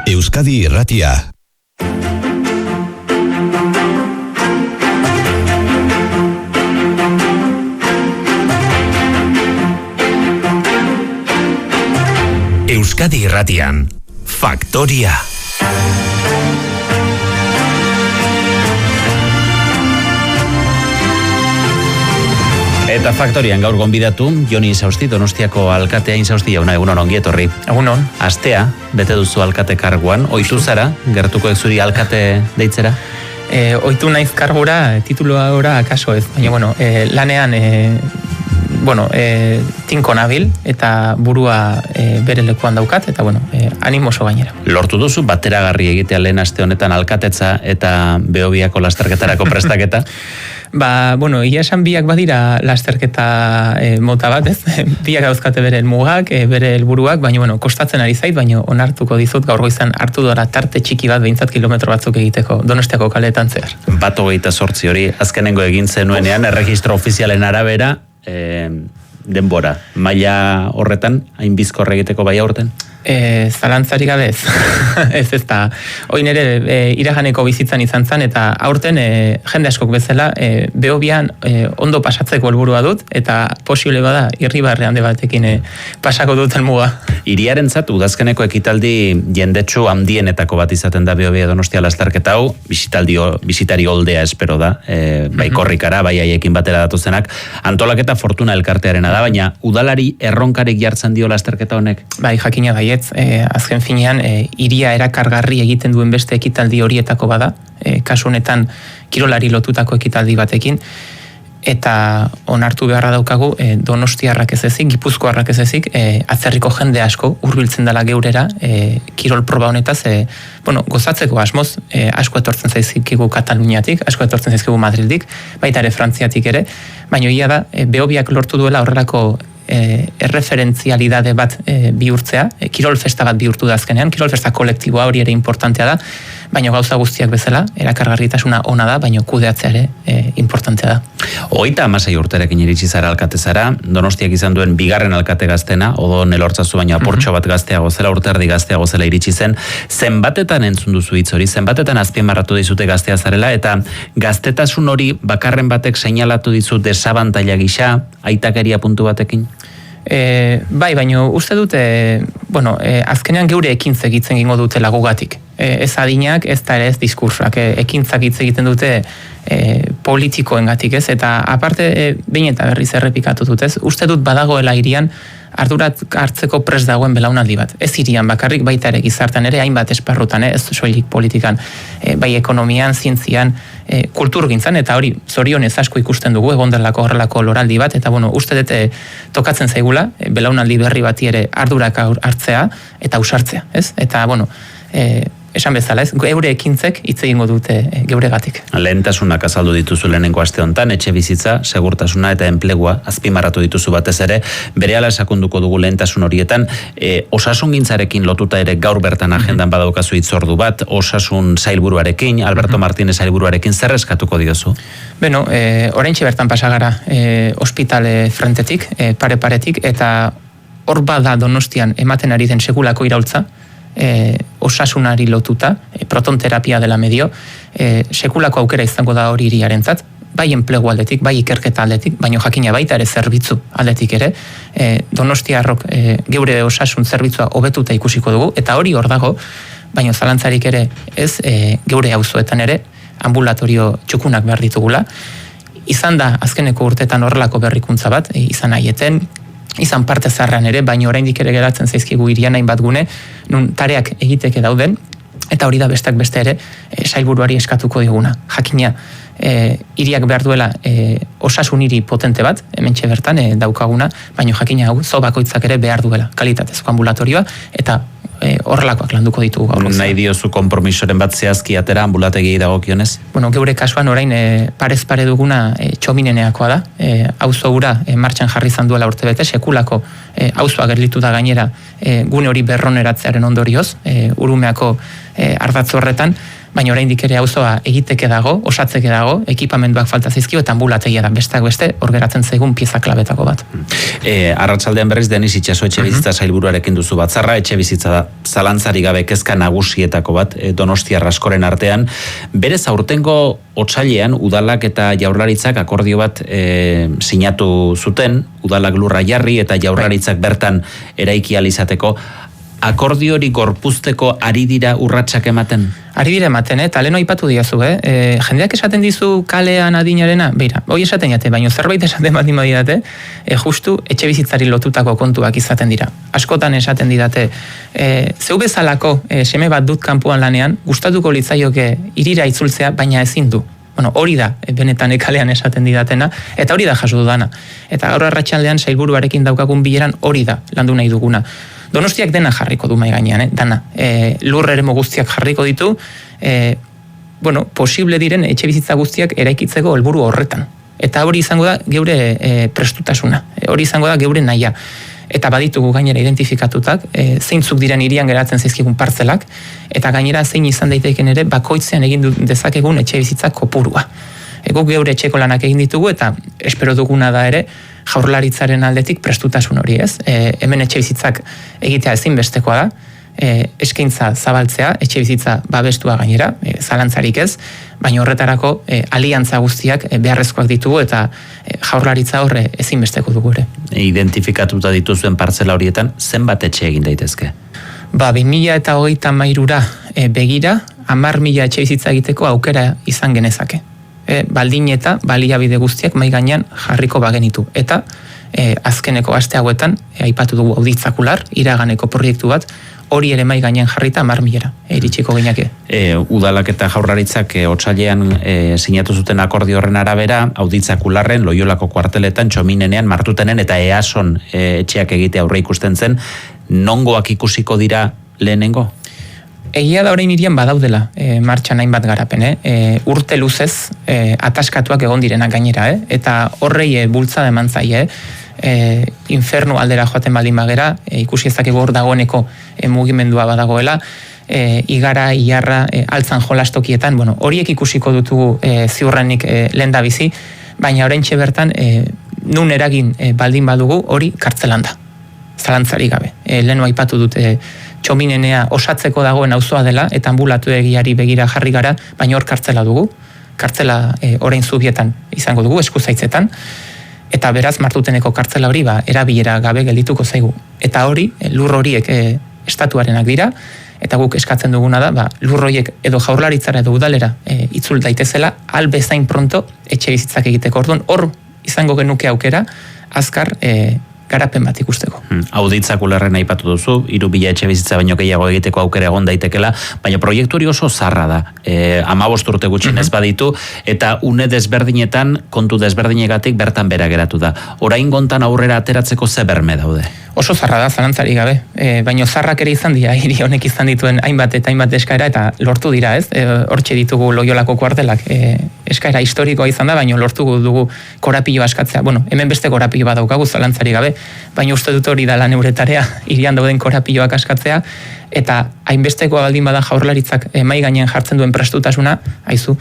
Euskadi Irratia. Euskadi Irratian, Faktoria. Eta Faktorian gaur gonbidatu, Joni Insausti, Donostiako alkatea. Insausti jauna, egunon ongi etorri. Egunon. Astea, bete duzu alkate karguan, ohitu zara, gertuko ez zuri alkate deitzera? Ohitu naiz kargura, titulua ora akaso ez, baina lanean tinko nabil eta burua bere lekuan daukat, eta animoso gainera. Lortu duzu bateragarri egitea lehen aste honetan alkatetza eta Behobiako lasterketarako prestaketa? Ia esan biak badira lasterketa mota bat, ez? Biak dauzkate bere helmugak, bere helburuak, baina kostatzen ari zait, baina onartuko dizut gaur goizan hartu dora tarte txiki bat 20 kilometro batzuk egiteko Donostiako kaleetan zehar. 1:28 hori azkenengo egin zenuenean erregistro ofizialen arabera, denbora, maila horretan, hain bizkor egiteko bai aurten? Zalantzarik gabe ez. ez da. Oin ere iraganeko bizitzan izan zen, eta aurten jende askok bezala Behobian ondo pasatzeko helburua dut, eta posible bada Irribarre hande batekin pasako dut helmuga. Hiriarentzat udazkeneko ekitaldi jendetsu handienetako bat izaten da Behobia Donostia lasterketa hau, bisitari oldea espero da, bai korrikara, bai haiekin batera datuzenak, antolaketa Fortuna elkartearena da, baina udalari erronkarik jartzen dio lasterketa honek? Bai, jakina baietz, azken finean hiria erakargarri egiten duen beste ekitaldi horietako bada, kasu honetan kirolari lotutako ekitaldi batekin, eta onartu beharra daukagu Donostiarrak ez ezik, Gipuzkoarrak ez ezik, atzerriko jende asko hurbiltzen dela geurera kirol proba honetaz, gozatzeko asmoz, asko etortzen zaizkigu Kataluniatik, asko etortzen zaizkigu Madrildik, baita ere Frantziatik ere, baina ia da, Behobiak lortu duela horrelako erreferentzialidade bat bihurtzea, kirol festa bat bihurtu da azkenean, kirol festa kolektiboa hori ere importantea da, baina gauza guztiak bezala, erakargarritasuna ona da, baina kudeatzea ere importantea da. 36 urterekin iritsi zara alkate zara, Donostiak izan duen bigarren alkate gaztena, Odon Elortzazu baina apurtxo bat gazteago zela, urte erdi gazteago zela iritsi zen, zenbatetan entzun duzu hitz hori, zenbatetan azpimarratu dizute gaztea zarela, eta gaztetasun hori bakarren batek seinalatu dizu desabantaila gisa, aitakeria puntu batekin? Bai, baina uste dute, azkenean geure ekintzek hitz egingo dute lagugatik. Ez adinak, ez da ere ez diskursoak, ekintzak hitz egiten dute politikoengatik, ez? Eta aparte, behin eta berriz errepikatu dut, ez? Uste dut badagoela hirian ardurat hartzeko prest dagoen belaunaldi bat. Ez hirian bakarrik, baita ere gizartean ere, hainbat esparrutan, ez soilik politikan, bai ekonomian, zientzian, kulturgintzan, eta hori zorionez asko ikusten dugu, egondelako horrelako loraldi bat, eta uste dute tokatzen zaigula, belaunaldi berri bati ere ardurak hartzea, eta usartzea, ez? Eta, esan bezala, ez? Geure ekintzek hitz egingo dute geuregatik. Lehentasunak azaldu dituzu lehenengo aste honetan, etxe bizitza, segurtasuna eta enplegua azpimarratu dituzu batez ere, berehala sakonduko dugu lehentasun horietan, osasungintzarekin lotuta ere gaur bertan agendan badaukazu hitzordu bat, osasun sailburuarekin, Alberto Martínez sailburuarekin, zer eskatuko diozu? Oraintxe bertan pasagara ospitale frentetik, pare-paretik, eta hor bada Donostian ematen ari den sekulako iraultza, osasunari lotuta, protonterapia dela medio, sekulako aukera izango da hori hiriarentzat, bai enplegu aldetik, bai ikerketa aldetik, baina jakina baita ere zerbitzu aldetik ere, Donostiarrok geure osasun zerbitzua hobetuta ikusiko dugu, eta hori hor dago, baina zalantzarik ere ez, geure auzoetan ere, ambulatorio txukunak behar ditugula, izan da azkeneko urtetan horrelako berrikuntza bat, izan aieten, izan parte zarran ere, baina oraindik ere geratzen zaizkigu hirian hainbat gune, nun tareak egiteke dauden, eta hori da besteak beste ere sailburuari eskatuko diguna. Jakina, hiriak behar duela osasun hiri potente bat, hementxe bertan daukaguna, baina jakina hau, bakoitzak ere behar duela kalitatezko ambulatorioa, eta horrelakoak landuko ditugu gaur. Nahi diozu konpromisoren bat zehazki atera ambulategiei dagokionez? Geure kasuan orain parez pare duguna txomineneakoa da, auzo hura martxan jarri izan duela urtebete, sekulako auzoa gerlitu da gainera gune hori berroneratzearen ondorioz, Urumeako ardatz horretan, baina oraindik ere auzoa egiteke dago, osatzeke dago, ekipamenduak falta zaizkio eta ambulategia da besteak beste, hor geratzen zaigun pieza klabetako bat. Arratsaldean berriz Denis Itxaso etxebizitza sailburuarekin duzu batzarra, etxebizitza zalantzari gabe kezka nagusietako bat Donostiar askoren artean. Berez aurtengo otsailean udalak eta jaurlaritzak akordio bat sinatu zuten, udalak lurra jarri eta jaurlaritzak bertan eraiki ahal izateko. Akordio hori gorpuzteko ari dira urratsak ematen? Ari dira ematen, eta leno aipatu diazu, jendeak esaten dizu kalean adinarena, beira, hoi esaten jate, baina zerbait esaten bat didate, justu etxe bizitzari lotutako kontuak izaten dira. Askotan esaten didate, zeu bezalako seme bat dut kanpoan lanean, gustatuko litzaioke irira itzultzea, baina ezin du. Bueno, hori da, benetan kalean esaten didatena, eta hori da jaso dudana. Eta gaur arratsaldean sailburuarekin daukagun bileran hori da, landu nahi duguna. Donostiak dena jarriko du mai gainean, dana. Lur eremu guztiak jarriko ditu, posible diren etxe bizitza guztiak eraikitzeko helburu horretan. Eta hori izango da geure prestutasuna, hori izango da geure nahia. Eta baditugu gainera identifikatutak, zeintzuk diren hirian geratzen zaizkigun partzelak, eta gainera zein izan daiteken ere bakoitzean egin dezakegun etxe bizitza kopurua. Guk geure etxeko lanak egin ditugu eta espero duguna da ere jaurlaritzaren aldetik prestutasun hori, ez? Hemen etxe bizitzak egitea ezinbestekoa da, eskaintza zabaltzea, etxe bizitza babestua gainera, zalantzarik ez, baina horretarako aliantza guztiak beharrezkoak ditugu eta jaurlaritza horre ezinbesteko dugu ere. Identifikatuta dituzuen partzela horietan, zenbat etxe egin daitezke? 2023ra begira, 10.000 etxe bizitza egiteko aukera izan genezake. Baldin eta baliabide guztiak mai gainean jarriko bagenitu. Eta azkeneko aste hauetan, aipatu dugu auditzakular, iraganeko proiektu bat, hori ere mai gainean jarrita 10.000ra iritsiko gineke. Udalak eta jaurlaritzak otsailean sinatu zuten akordio horren arabera, auditzakularren, Loiolako kuarteletan, Txominenean, Martutenen eta Eason etxeak egitea aurre ikusten zen, nongoak ikusiko dira lehenengo? Egia da orain irian badaudela martxan hainbat garapen, urte luzez ataskatuak egon direnak gainera, eta horrei bultzada eman zaie, infernu aldera joaten baldin bagera, ikusi ezakegu hor dagoeneko mugimendua badagoela, igara, iarra, altzan jolastokietan, horiek ikusiko dutugu ziurrenik lehen da bizi, baina oraintxe bertan nun eragin baldin badugu hori kartzelan da, zalantzari gabe. Lehenu aipatu dute Txominenea osatzeko dagoen auzoa dela eta ambulatu egiari begira jarri gara, baina hor kartzela dugu. Kartzela orain Zubietan izango dugu, eskuzaitzetan, eta beraz Martuteneko kartzela hori erabilera gabe geldituko zaigu. Eta hori, lur horiek estatuarenak dira, eta guk eskatzen duguna da, lur horiek edo jaurlaritzara edo udalera itzul daitezela, albezain pronto etxe bizitzak egiteko. Orduan, hor izango genuke aukera, azkar garapen bat ikusteko. Auditzakularren aipatu duzu, 3.000 etxe bizitza baino gehiago egiteko aukera egon daitekela, baina proiektu hori oso zarra da. 15 urte gutxinez baditu, eta une desberdinetan, kontu desberdinegatik bertan bera geratu da. Orain gontan aurrera ateratzeko ze berme daude? Oso zarra da, zalantzari gabe. Baina zarrak ere izan dira, hiri honek izan dituen hainbat eta hainbat eskaera, eta lortu dira, ez? Hortxe ditugu Loiolako kuartelak eskaera historikoa izan da, baina lortu dugu korapilo askatzea. Hemen beste korapilo bat daukagu, zalantzari gabe, baina uste dut hori da lan euretarea, hirian dauden korapiloak askatzea, eta hainbestekoa baldin bada jaurlaritzak mai gainean jartzen duen prestutasuna, haizu,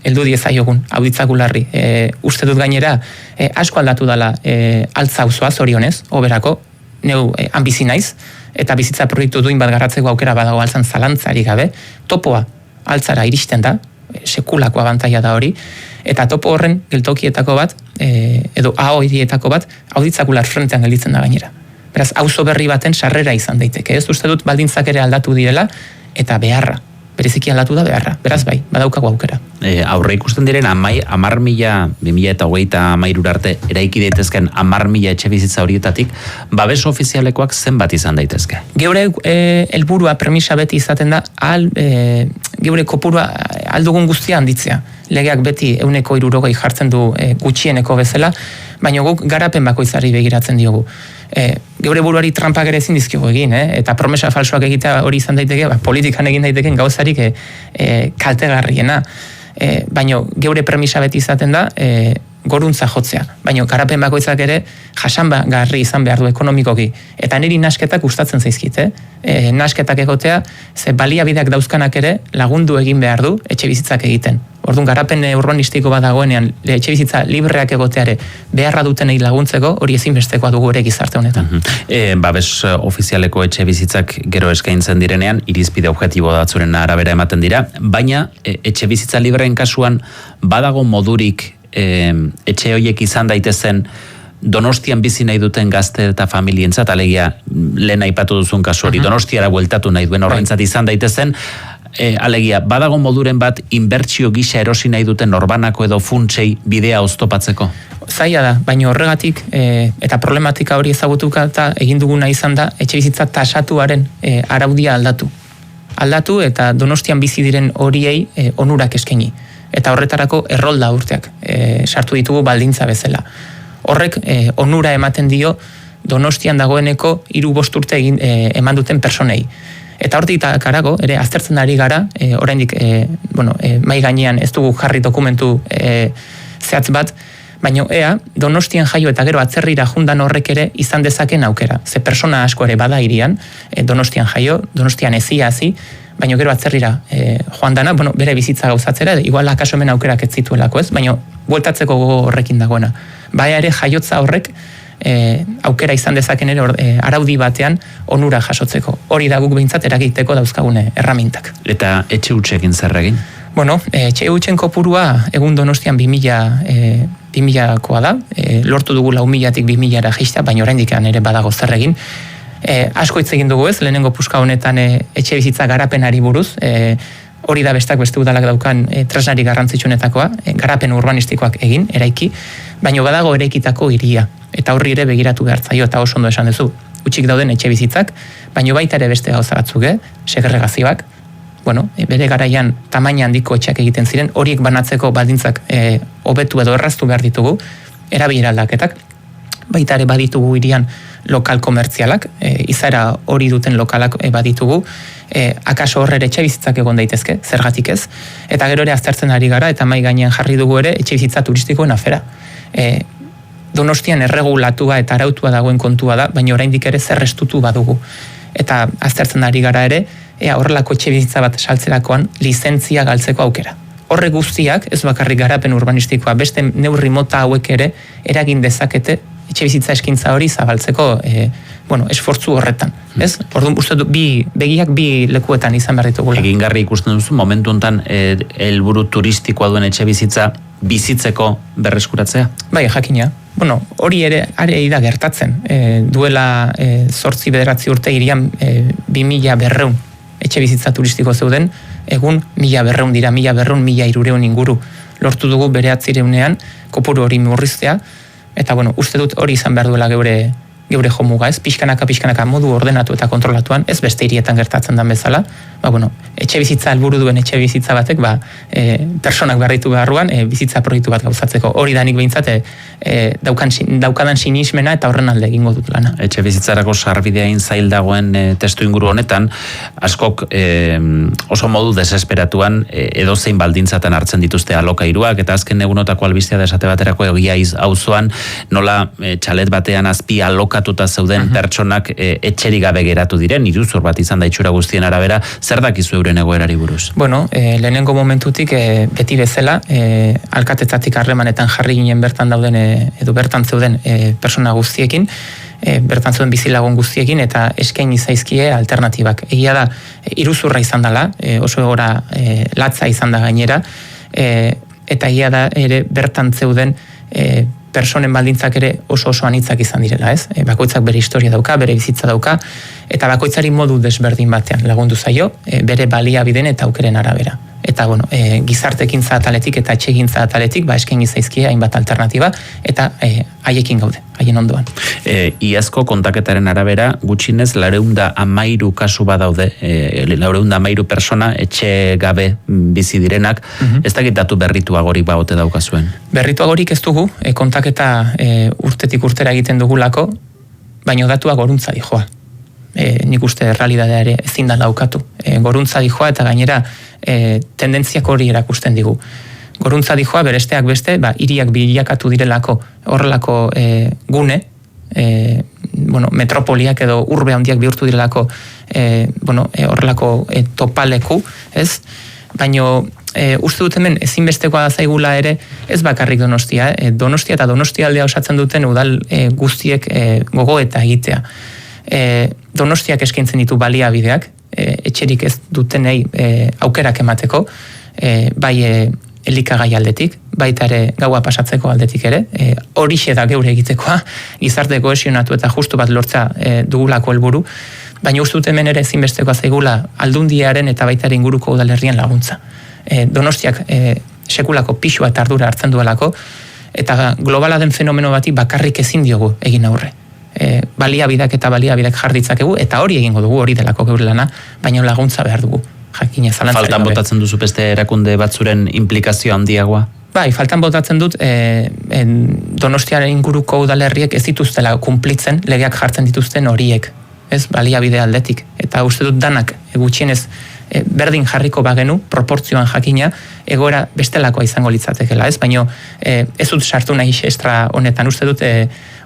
heldu diezaiogun, auditzakularri. Uste dut gainera, asko aldatu dela altza auzoa zorionez, oberako, neu bizi naiz, eta bizitza proiektu duin bat garatzeko aukera badago altzan zalantzari gabe, topoa altzara iristen da, sekulako abantaia da hori, eta topo horren geltokietako bat, edo hirietako bat, auditzakular frentean gelditzen da gainera. Beraz, auzo berri baten sarrera izan daiteke, ez uste dut baldintzak ere aldatu direla, eta beharra. Bereziki aldatu da beharra. Beraz bai, badaukago aukera. Aurre ikusten diren 10.000, 2023 arte eraiki daitezken 10.000 etxe bizitza horietatik, babes ofizialekoak zenbat izan daitezke? Geure helburua premisa beti izaten da, geure kopurua aldugun guztia handitzea. Legeak beti 160 jartzen du gutxieneko bezala, baina guk garapen bakoitzari begiratzen diogu. Geure buruari trampak ere ezin dizkiogu egin, eta promesa falsoak egitea hori izan daiteke, politikan egin daiteken gauzarik kaltegarriena. Baina geure premisa beti izaten da, goruntza jotzea, baina garapen bakoitzak ere jasangarri izan behar du ekonomikoki, eta niri nasketak gustatzen zaizkit, nasketak egotea, ze baliabideak dauzkanak ere lagundu egin behar du etxe bizitzak egiten. Orduan, garapen urbanistiko bat dagoenean, etxe bizitza libreak egoteare beharra dutenei laguntzeko, hori ezinbestekoa dugu ere gizarte honetan. Babes ofizialeko etxe bizitzak gero eskaintzen direnean, irizpide objektibo datzuren arabera ematen dira, baina etxe bizitza libreen kasuan badago modurik etxe horiek izan daitezen Donostian bizi nahi duten gazte eta familientzat, alegia lehen aipatu duzun kasu hori, Donostiara bueltatu nahi duen horrentzat izan daitezen, alegia, badago moduren bat inbertsio gisa erosi nahi duten norbanako edo funtsei bidea oztopatzeko? Zaila da, baina horregatik eta problematika hori ezagutuka eta egin duguna izan da etxe bizitza tasatuaren araudia aldatu eta Donostian bizi diren horiei onurak eskaini. Eta horretarako errolda urteak sartu ditugu baldintza bezala. Horrek onura ematen dio Donostian dagoeneko 3-5 urte eman duten personei. Eta hortik karago, ere aztertzen ari gara, oraindik mai gainean ez dugu jarri dokumentu zehatz bat, baina Donostian jaio eta gero atzerrira jundan horrek ere izan dezaken aukera. Ze persona asko ere bada hirian, Donostian jaio, Donostian hazi, baina gero atzerrira joan dana, bere bizitza gauzatzera, igual akaso hemen aukerak ez zituelako ez, baina bueltatzeko gogo horrekin dagoena. Baina ere jaiotza horrek aukera izan dezaken ere araudi batean onura jasotzeko. Hori da guk behintzat eragiteko dauzkagune erramintak. Eta etxe hutsekin zer egin? Etxe hutsen kopurua egun Donostian 2000koa da, lortu dugu 4.000-tik 2.000-ra jaistea, baina oraindik ere badago zer egin. Asko hitz egin dugu ez, lehenengo puska honetan etxe bizitza garapenari buruz, hori da beste udalak daukan tresnari garrantzitsuenetakoa, garapen urbanistikoak egin, eraiki, baina badago eraikitako hiria, eta horri ere begiratu behar zaio, eta oso ondo esan duzu, utxik dauden etxe bizitzak, baina baita ere beste gauza batzuk, segregazioak, bere garaian tamaina handiko etxeak egiten ziren, horiek banatzeko baldintzak hobetu edo erraztu behar ditugu, erabilera aldaketak, baita ere baditugu hirian lokal komertzialak, izaera hori duten lokalak baditugu, akaso horre etxe bizitzak egon daitezke, zergatik ez, eta gero ere aztertzen ari gara, eta mai gainean jarri dugu ere etxe bizitza turistikoen afera. Donostian erregulatua eta arautua dagoen kontua da, baina oraindik ere zerrestutu badugu. Eta aztertzen ari gara ere, horrelako etxe bizitza bat saltzerakoan lizentzia galtzeko aukera. Horre guztiak, ez bakarrik garapen urbanistikoa, beste neurri mota hauek ere eragin dezakete etxe bizitza eskintza hori zabaltzeko esfortzu horretan. Ez? Orduan, uste du, begiak bi lekuetan izan behar ditugula. Egingarri ikusten duzu, momentu honetan helburu turistikoa duen etxe bizitza bizitzeko berreskuratzea? Bai, jakina. Hori ere da gertatzen. Duela 8-9 urte hirian 2.200 etxe bizitza turistiko zeuden, egun 1.200 dira, 1.200-1.300 inguru. Lortu dugu bere 900ean kopuru hori murriztea, eta uste dut hori izan behar duela geure jomuga, ez? Pixkanaka modu ordenatu eta kontrolatuan, ez beste hirietan gertatzen den bezala, etxe bizitza helburu duen etxe bizitza batek, personak behar ditu beharruan, bizitza proiektu bat gauzatzeko. Hori da nik behintzat, daukadan sinismena eta horren alde egingo dut lana. Etxe bizitzarako sarbideain zail dagoen testu inguru honetan, askok oso modu desesperatuan edozein baldintzatan hartzen dituzte alokairuak, eta azken egunotako albistea da esate baterako egia auzoan nola txalet batean azpi alokatuta zeuden pertsonak etxerik gabe geratu diren, iruzur bat izan da itxura guztien arabera, zer dakizu euren egoerari buruz? Lehenengo momentutik beti bezala, alkatetzatik harremanetan jarri ginen bertan dauden edo bertan zeuden persona guztiekin, bertan zeuden bizilagun guztiekin, eta eskaini zaizkie alternatibak. Egia da, iruzurra izan dela, oso egora latza izan da gainera, eta egia da ere bertan zeuden personen baldintzak ere oso anitzak izan direla, ez? Bakoitzak bere historia dauka, bere bizitza dauka, eta bakoitzari modu desberdin batean lagundu zaio, bere baliabideen eta aukeren arabera. Eta, gizartekintza ataletik eta etxegintza ataletik, eskaini zaizkie hainbat alternatiba, eta haiekin gaude, haien ondoan. Iazko kontaketaren arabera, gutxinez, 413 kasu badaude, 413 persona etxe gabe bizi direnak, ez dakit datu berrituagorik baote daukazuen? Berrituagorik ez dugu, kontaketa urtetik urtera egiten dugulako, baina datua goruntza dijoa. Nik uste realidadea ere ezin da daukatu. Goruntza dijoa eta gainera tendentziak hori erakusten digu. Goruntza dijoa beresteak beste, hiriak bilakatu direlako horrelako gune, metropoliak edo urbe handiak bihurtu direlako horrelako topaleku, ez? Baina uste dut hemen ezinbestekoa da zaigula ere ez bakarrik Donostia, Donostia eta Donostialdea osatzen duten udal guztiek gogoeta egitea. Donostiak eskaintzen ditu baliabideak, etxerik ez dutenei aukerak emateko, bai elikagai aldetik, baita ere gaua pasatzeko aldetik ere, horixe da geure egitekoa, gizarte kohesionatu eta justu bat lortza dugulako helburu, baina uste dut hemen ere ezinbestekoa zaigula aldundiaren eta baita ere inguruko udalerrien laguntza. Donostiak sekulako pixua eta ardura hartzen duelako, eta globala den fenomeno bati bakarrik ezin diogu egin aurre. Baliabideak eta baliabideak jarditzakegu, eta hori egingo dugu, hori delako geure lana, baina laguntza behar dugu. Jakina, zalantzari Faltan botatzen duzu beste erakunde batzuren implikazio handiagoa? Bai, faltan botatzen dut Donostiaren inguruko udalerriek ez dituztela kunplitzen legeak jartzen dituzten horiek, ez, baliabide aldetik. Eta uste dut danak gutxienez berdin jarriko bagenu, proportzioan jakina, egoera bestelakoa izango litzatekela, ez? Baina ez dut sartu nahi estra honetan, uste dut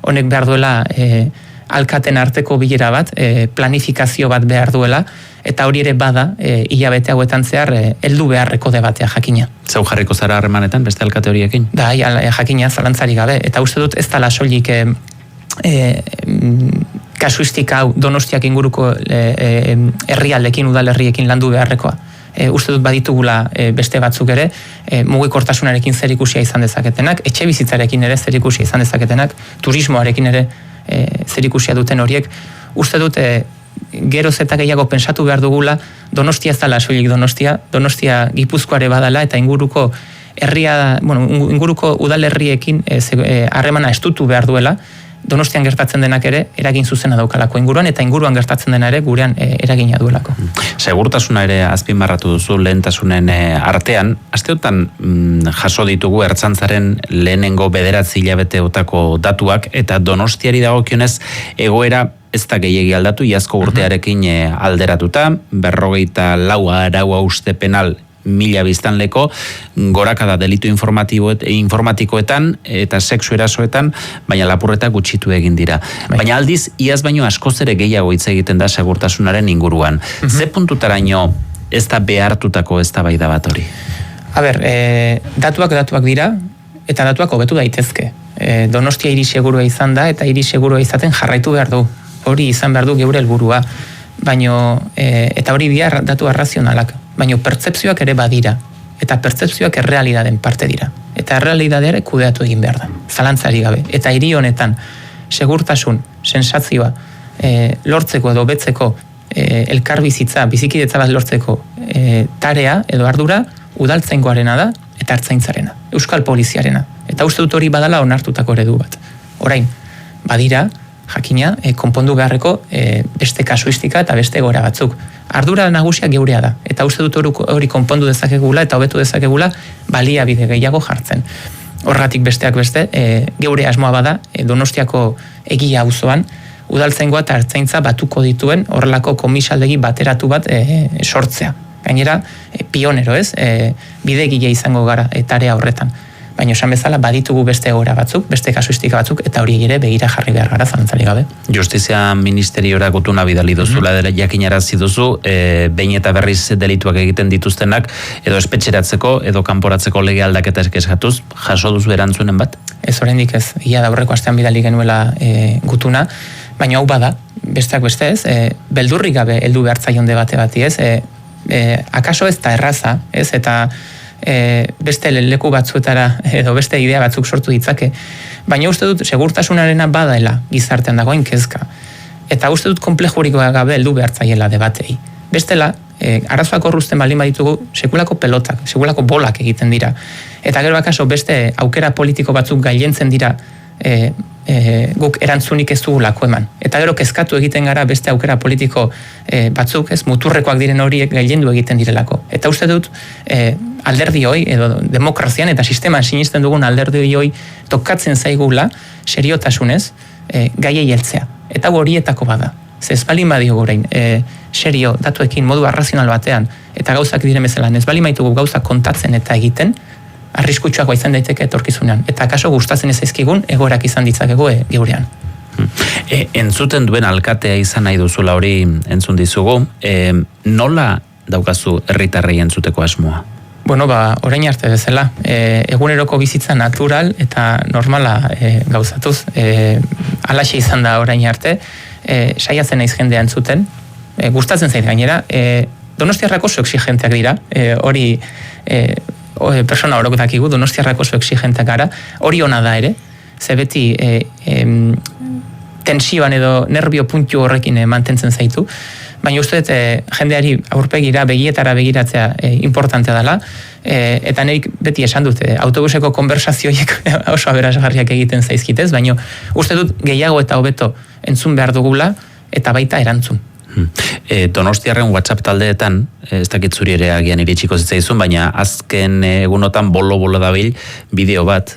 honek behar duela alkaten arteko bilera bat, planifikazio bat behar duela, eta hori ere bada, hilabete hauetan zehar, heldu beharreko debatea jakina. Zeu jarriko zara harremanetan, beste alkate horiekin? Da, jakina, zalantzari gabe, eta uste dut ez dala soilik kasuistika hau Donostiak inguruko herrialdekin, udalerriekin landu beharrekoa. Uste dut baditugula beste batzuk ere, mugikortasunarekin zerikusia izan dezaketenak, etxe bizitzarekin ere zerikusia izan dezaketenak, turismoarekin ere zerikusia duten horiek. Uste dut geroz eta gehiago pensatu behar dugula, Donostia ez dela soilik Donostia Gipuzkoare badala, eta inguruko inguruko udalerriekin harremana estutu behar duela, Donostian gertatzen denak ere eragin zuzena daukalako inguruan, eta inguruan gertatzen dena ere gurean eragina duelako. Segurtasuna ere azpimarratu duzu lehentasunen artean, asteotan jaso ditugu Ertzaintzaren lehenengo 9 hilabeteotako datuak, eta Donostiari dagokionez egoera ez da gehiegi aldatu, iazko urtearekin alderatuta, 54 araua uste penal 1000 biztanleko, gorakada delitu informatikoetan eta sexu erasoetan, baina lapurreta gutxitu egin dira. Baina aldiz, iaz baino askoz ere gehiago hitz egiten da segurtasunaren inguruan. Ze puntutaraino ez da behartutako eztabaida bat hori? Datuak dira, eta datuak hobetu daitezke. Donostia hiri segurua izan da, eta hiri segurua izaten jarraitu behar du. Hori izan behar du geure helburua. Eta hori dira datu arrazionalak. Baina pertzepzioak ere badira, eta pertzepzioak errealidaden parte dira. Eta errealidadea ere kudeatu egin behar da, zalantzari gabe. Eta hiri honetan, segurtasun, sensazioa, lortzeko edo betzeko, elkarbizitza, bizikidetza bat lortzeko tarea edo ardura, udaltzaingoarena da, eta ertzaintzarena, euskal poliziarena. Eta uste dut hori badala onartutako eredu bat. Orain, badira, jakina, konpondu beharreko beste kasuistika eta beste gora batzuk. Ardura nagusia geurea da, eta uste dut hori konpondu dezakegula eta hobetu dezakegula baliabide gehiago jartzen. Horratik besteak beste, geure asmoa bada, Donostiako egia auzoan, udaltzaingoa eta ertzaintza batuko dituen horrelako komisaldegi bateratu bat sortzea. Gainera, pionero ez, bidegile izango gara tarea horretan. Baina esan bezala baditugu beste egoera batzuk, beste kasuistika batzuk, eta hori ere begira jarri behar gara zalantzari gabe. Justizia Ministeriora gutuna bidali duzula, jakinarazi duzu, behin eta berriz delituak egiten dituztenak, edo espetxeratzeko, edo kanporatzeko lege aldaketa eskatuz, jaso duzu erantzunen bat? Ez oraindik ez, ia da aurreko astean bidali genuela gutuna, baina hau bada, besteak beste ez, beldurrik gabe heldu behartzaion debate bati ez, akaso ez da erraza, ez, eta beste leku batzuetara edo beste idea batzuk sortu ditzake. Baina uste dut segurtasunarena badaela gizartean dagoen kezka. Eta uste dut konplexurik gabe heldu behartzaiela debatei. Bestela, arazoak horruzten baldin baditugu sekulako pelotak, sekulako bolak egiten dira. Eta gero akaso beste aukera politiko batzuk gailentzen dira guk erantzunik ez dugulako eman. Eta gero kezkatu egiten gara beste aukera politiko batzuk, ez muturrekoak diren horiek gailendu egiten direlako. Eta uste dut alderdi hoi, edo demokrazian eta sisteman sinisten dugun alderdi hoi tokatzen zaigula seriotasunez gaiei heltzea. Eta horietako bada. Ez balin badio gorein, serio, datuekin, modu arrazional batean, eta gauzak diren bezala, ez balin baitugu gauzak kontatzen eta egiten, arriskutsuak izan daiteke etorkizunean. Eta kaso gustatzen ez zaizkigun egoerak izan ditzakegu geurean. Entzuten duen alkatea izan nahi duzula hori entzun dizugu, nola daukazu herritarrei entzuteko asmoa? Bueno, orain arte bezala, eguneroko bizitza natural eta normala gauzatuz. Alaxe izan da orain arte, saiatzen naiz jendea entzuten, gustatzen zait gainera, Donostiarrak oso exigenteak dira, hori persona orok dakigu, Donostiarrak oso exigenteak gara, hori ona da ere, ze beti tensioan edo nervio puntu horrekin mantentzen zaitu, baina uste jendeari aurpegira, begietara begiratzea importantea dela, eta nerik beti esan dute, autobuseko konversazioiek oso aberasgarriak egiten zaizkitez, baina uste dut gehiago eta hobeto entzun behar dugula, eta baita erantzun. Donostiarren WhatsApp taldeetan, ez dakit zuri ere agian iritsiko zitzaizun, baina azken egunotan bolo dabil bideo bat,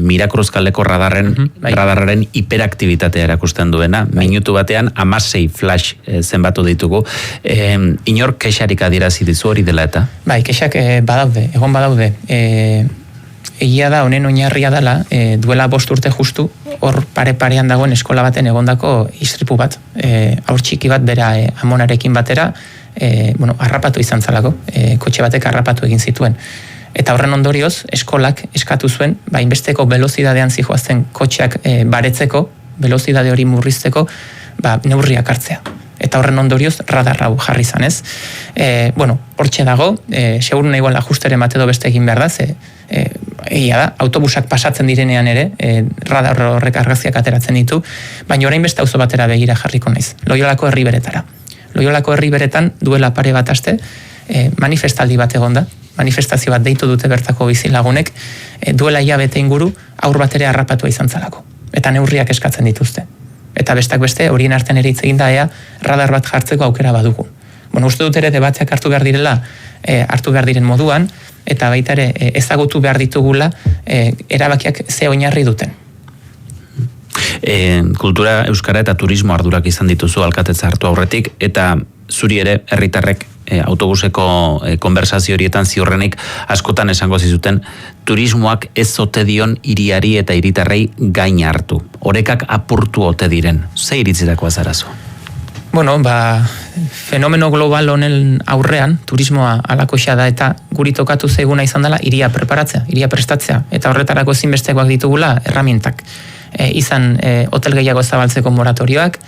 Mirakruz kaldeko radarraren hiperaktibitatea erakusten duena, minutu batean 16 flash zenbatu ditugu. Inor kexarik adierazi dizu hori dela eta? Bai, kexak egon badaude. Egia da, honen oinarria dela, duela 5 urte justu, hor pare-parean dagoen eskola baten egondako istripu bat. Haur txiki bat bera amonarekin batera, harrapatu izan zalako, kotxe batek harrapatu egin zituen. Eta horren ondorioz, eskolak eskatu zuen, inbesteko velozidadean zijoazten kotxeak baretzeko, velozidade hori murrizteko, neurriak hartzea. Eta horren ondorioz, radar hau jarri zanez. Hortxe dago, segur nahi igual ajustere bat edo beste egin behar da, egia da, autobusak pasatzen direnean ere, radar horrek argazkiak ateratzen ditu, baina orain beste auzo batera begira jarriko naiz, Loiolako herriberetara. Loiolako herriberetan duela pare bat aste, manifestaldi bat egonda, manifestazio bat deitu dute bertako bizilagunek, duela hilabete inguru aur bat ere harrapatua izan zalako. Eta neurriak eskatzen dituzte. Eta bestak beste, horien artean ere hitz egin da radar bat jartzeko aukera badugu. Uste dut ere debateak hartu behar direla, hartu behar diren moduan, eta baita ere ezagutu behar ditugula erabakiak ze oinarri duten. Kultura, euskara eta turismo ardurak izan dituzu alkatetza hartu aurretik, eta zuri ere herritarrek autobuseko konversazio horietan ziurrenik askotan esango zizuten turismoak ez ote dion hiriari eta hiritarrei gain hartu. Orekak apurtu ote diren. Ze iritzirako azarazu? Fenomeno global honen aurrean, turismoa alakoxa da eta guri tokatu zaiguna izan dela hiria preparatzea, hiria prestatzea, eta horretarako ezinbestekoak ditugula erramintak. Izan hotel gehiago zabaltzeko moratorioak,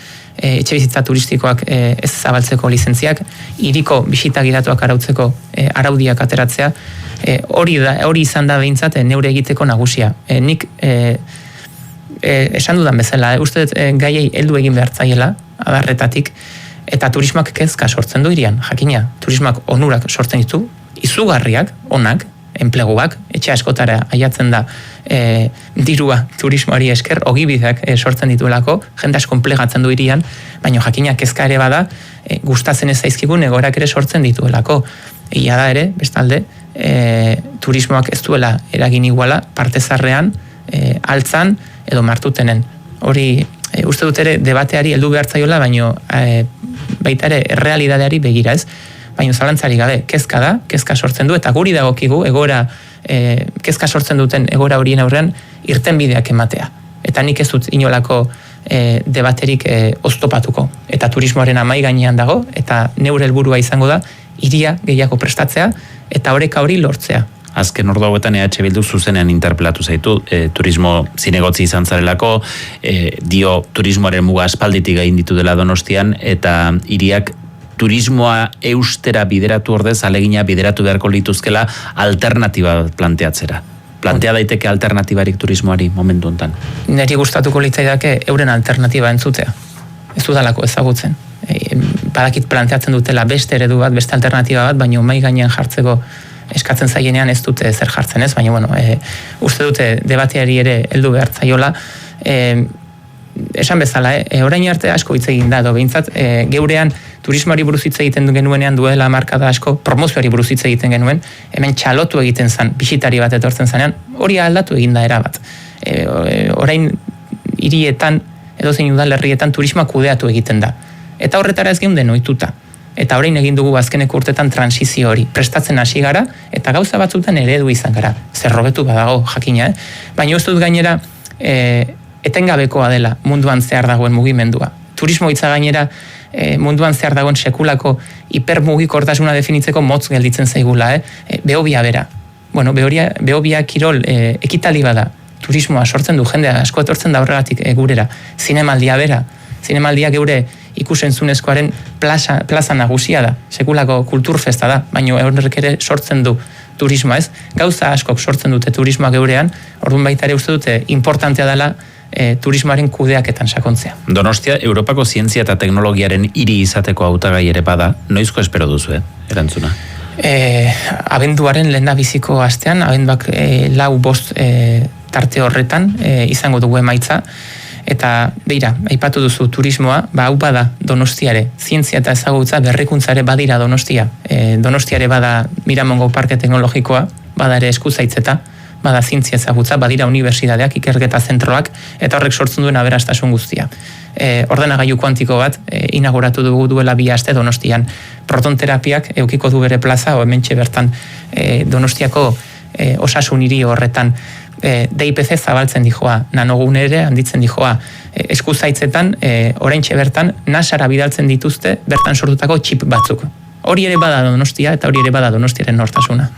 etxebizitza turistikoak ez zabaltzeko lizentziak, hiriko bisita gidatuak arautzeko araudiak ateratzea, hori izan da behintzat neure egiteko nagusia. Nik esan dudan bezala, uste gaiei heldu egin behartzaiela, adarretatik, eta turismoak kezka sortzen du hirian, jakina, turismoak onurak sortzen ditu, izugarriak, onak, enpleguak, etxe askotara aiatzen da dirua turismoari esker, ogibideak sortzen dituelako, jende asko enplegatzen du hirian, baina jakina kezka ere bada, gustatzen ez zaizkigun egoerak ere sortzen dituelako. Egia da ere, bestalde, turismoak ez duela eragin iguala, partezarrean, altzan edo martutenen. Hori, uste dut ere debateari heldu behartzaiola, baina baita ere errealidadeari begira ez. Baina zalantzari gabe, kezka da, kezka sortzen du, eta guri dagokigu, kezka sortzen duten egoera horien aurrean irtenbideak ematea. Eta nik ez dut inolako debaterik oztopatuko. Eta turismoaren amai gainean dago, eta neure helburua izango da, hiria gehiago prestatzea, eta oreka hori lortzea. Azken ordu hauetan EH Bildu zuzenean interpelatu zaitu, turismo zinegotzi izan zarelako, dio turismoaren muga aspalditik gain ditu dela Donostian, eta hiriak turismoa eustera bideratu ordez, alegina bideratu beharko lituzkela alternatiba planteatzera. Plantea daiteke alternatibarik turismoari momentu hontan. Neri gustatuko litzaidake euren alternatiba entzutea. Ez dudalako ezagutzen. Badakit planteatzen dutela beste eredu bat, beste alternatiba bat, baina mahai gainean jartzeko eskatzen zaienean ez dute zer jartzen ez, baina uste dute debateari ere heldu behar zaiola. Esan bezala, orain arte asko hitz egin da, behintzat geurean turismoari buruz hitz egiten genuenean duela markada asko, promozioari buruz hitz egiten genuen, hemen txalotu egiten zen, bisitari bat etortzen zanean, hori aldatu egin da erabat. Orain hirietan, edozein udalerrietan turismoa kudeatu egiten da. Eta horretara ez geunden ohituta. eta orain egin dugu azkeneko urtetan transizio hori. Prestatzen hasi gara, eta gauza batzutan eredu izan gara. Zerrobetu badago jakina, Baina ez dut gainera etengabekoa dela munduan zehar dagoen mugimendua. Turismo hitza gainera munduan zehar dagoen sekulako hipermugikortasuna definitzeko motz gelditzen zaigula, Behobia bera. Bueno, Behobia kirol ekitali bada. Turismoa sortzen du, jendea asko etortzen da horregatik gurera. Zinemaldia bera. Zinemaldia geure ikusentzunezkoaren plaza nagusia da. Sekulako kulturfesta da, baina horrek ere sortzen du turismoa, Gauza askok sortzen dute turismoa geurean, orduan baita ere uste dute importantea dela turismoaren kudeaketan sakontzea. Donostia, Europako zientzia eta teknologiaren hiri izateko hautagai ere bada, noizko espero duzu, erantzuna? Abenduaren lehendabiziko astean, abenduak 4-5 tarte horretan izango dugu emaitza, eta beira, aipatu duzu turismoa, hau bada Donostiare, zientzia eta ezagutza berrikuntzare badira Donostia. Donostiare bada Miramongo Parke Teknologikoa, bada ere eskuzaitzeta, bada zientzia ezagutza, badira unibertsitateak, ikerketa zentroak, eta horrek sortzen duen aberastasun guztia. Ordenagailu kuantiko bat inauguratu dugu duela 2 aste Donostian. Protonterapiak eukiko du bere plaza, hementxe bertan Donostiako osasun hiri horretan. DIPC zabaltzen dijoa, nanogune ere handitzen dijoa, eskuzaitzetan, oraintxe bertan, NASAra bidaltzen dituzte, bertan sortutako txip batzuk. Hori ere bada Donostia, eta hori ere bada Donostiaren nortasuna.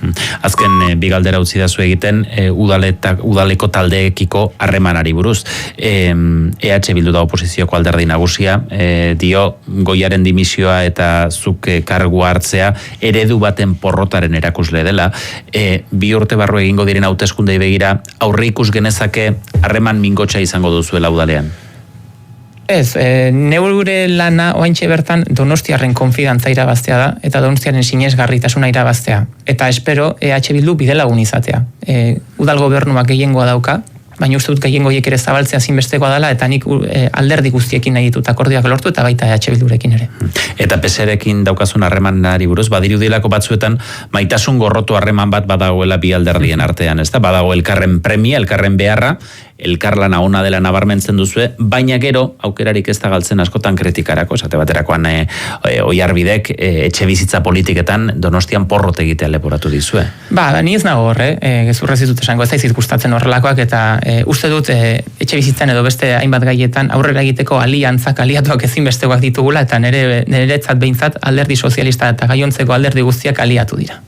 Azken bi galdera utzi dazu egiten, udaleko taldeekiko harremanari buruz. EH Bildu da oposizioko alderdi nagusia, dio Goiaren dimisioa eta zuk kargu hartzea eredu baten porrotaren erakusle dela. 2 urte barru egingo diren hauteskundei begira, aurre ikus genezake harreman mingotsa izango duzuela udalean? Ez, neure lana oaintxe bertan Donostiarren konfidantza irabaztea da, eta Donostiaren sinesgarritasuna irabaztea. Eta espero EH Bildu bidelagun izatea. Udal gobernuak gehiengoa dauka, baina uste dut gehiengoiek ere zabaltzea zinbestekoa dela, eta nik alderdi guztiekin nahi ditut akordioak lortu, eta baita EH Bildurekin ere. Eta PSrekin daukazun harremanari buruz, badirudilako batzuetan maitasun gorrotu harreman bat badagoela bi alderdien artean, ez da? Badago elkarren premia, elkarren beharra, elkarlana ona dela nabarmentzen duzue, baina gero aukerarik ez da galtzen askotan kritikarako, esate baterakoan Oiarbidek etxe bizitza politiketan Donostian porrot egitea leporatu dizue. Ni ez nago horre, gezurrez ditut esango, ez daizit gustatzen horrelakoak, eta uste dut etxe bizitzan edo beste hainbat gaietan aurrera egiteko aliantzak, aliatuak ezinbestekoak ditugula, eta niretzat behintzat alderdi sozialista eta gaiontzeko alderdi guztiak aliatu dira.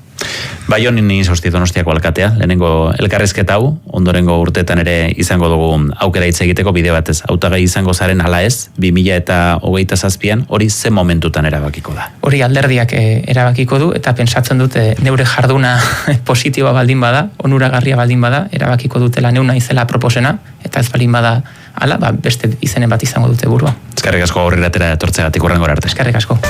Baion ni sosti Donostiako alkatea, lehenengo elkarrizketa hau, ondorengo urteetan ere izango dugu aukera hitz egiteko bide batez. Hautagai izango zaren ala ez, 2027an, hori ze momentutan erabakiko da? Hori alderdiak erabakiko du, eta pentsatzen dute neure jarduna positiboa baldin bada, onuragarria baldin bada, erabakiko dutela neuna izela proposena, eta ez baldin bada ala, beste izenen bat izango dute burua. Eskerrik asko aurreratera etortzegatik hurrengora arte. Eskerrik asko.